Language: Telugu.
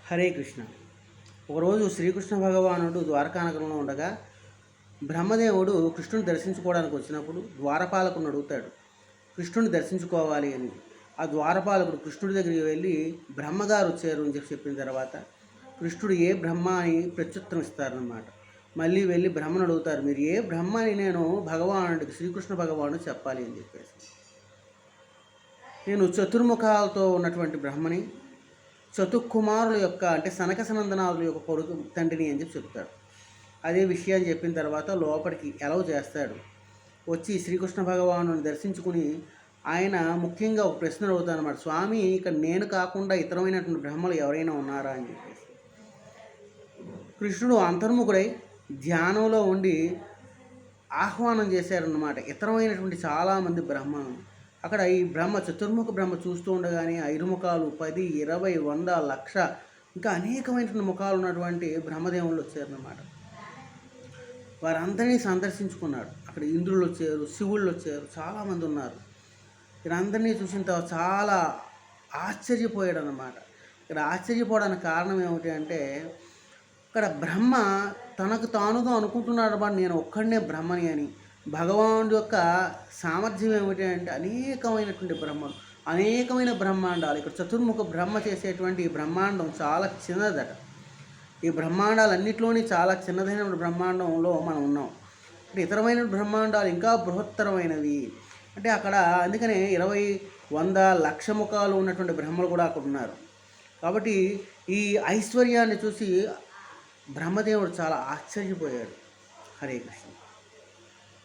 హరే కృష్ణ. ఒకరోజు శ్రీకృష్ణ భగవానుడు ద్వారకానగరంలో ఉండగా బ్రహ్మదేవుడు కృష్ణుని దర్శించుకోవడానికి వచ్చినప్పుడు ద్వారపాలకుని అడుగుతాడు కృష్ణుని దర్శించుకోవాలి అని. ఆ ద్వారపాలకుడు కృష్ణుడి దగ్గరికి వెళ్ళి బ్రహ్మగారు వచ్చారు అని చెప్పిన తర్వాత కృష్ణుడు ఏ బ్రహ్మ అని ప్రత్యుత్తరం ఇస్తారనమాట. మళ్ళీ వెళ్ళి బ్రహ్మను అడుగుతారు, మీరు ఏ బ్రహ్మ అని నేను భగవానుడికి శ్రీకృష్ణ భగవానుడు చెప్పాలి అని చెప్పేసి. నేను చతుర్ముఖాలతో ఉన్నటువంటి బ్రహ్మని, చతుకుమారుల యొక్క అంటే సనక సనందనాథుల యొక్క కొడుకు తండ్రిని అని చెప్పి చెప్తాడు. అదే విషయాన్ని చెప్పిన తర్వాత లోపలికి ఎలవ్ చేస్తాడు. వచ్చి శ్రీకృష్ణ భగవాను దర్శించుకుని ఆయన ముఖ్యంగా ఒక ప్రశ్న అడుగుతాను అన్నమాట, స్వామి ఇక్కడ నేను కాకుండా ఇతరమైనటువంటి బ్రహ్మలు ఎవరైనా ఉన్నారా అని చెప్పేసి. కృష్ణుడు అంతర్ముఖుడై ధ్యానంలో ఉండి ఆహ్వానం చేశారన్నమాట ఇతరమైనటువంటి చాలామంది బ్రహ్మను. అక్కడ ఈ బ్రహ్మ చతుర్ముఖ బ్రహ్మ చూస్తూ ఉండగానే 5 ముఖాలు, 10, 20, 100, 1,00,000 ఇంకా అనేకమైనటువంటి ముఖాలు ఉన్నటువంటి బ్రహ్మదేవుళ్ళు వచ్చారన్నమాట. వారందరినీ సందర్శించుకున్నాడు. అక్కడ ఇంద్రులు వచ్చారు, శివుళ్ళు వచ్చారు, చాలామంది ఉన్నారు. వీరందరినీ చూసిన తర్వాత చాలా ఆశ్చర్యపోయాడు అన్నమాట. ఇక్కడ ఆశ్చర్యపోవడానికి కారణం ఏమిటి అంటే, ఇక్కడ బ్రహ్మ తనకు తానుగా అనుకుంటున్నాడు అన్నమాట, నేను ఒక్కడనే బ్రహ్మని అని. భగవానుడి యొక్క సామర్థ్యం ఏమిటి అంటే అనేకమైనటువంటి బ్రహ్మలు, అనేకమైన బ్రహ్మాండాలు. ఇక్కడ చతుర్ముఖ బ్రహ్మ చేసేటువంటి ఈ బ్రహ్మాండం చాలా చిన్నదట. ఈ బ్రహ్మాండాలన్నింటిలోని చాలా చిన్నదైన బ్రహ్మాండంలో మనం ఉన్నాం. అంటే ఇతరమైన బ్రహ్మాండాలు ఇంకా బృహత్తరమైనవి. అంటే అక్కడ అందుకనే 20, 100, 1,00,000 ముఖాలు ఉన్నటువంటి బ్రహ్మలు కూడా అక్కడ ఉన్నారు. కాబట్టి ఈ ఐశ్వర్యాన్ని చూసి బ్రహ్మదేవుడు చాలా ఆశ్చర్యపోయాడు. హరే కృష్ణ.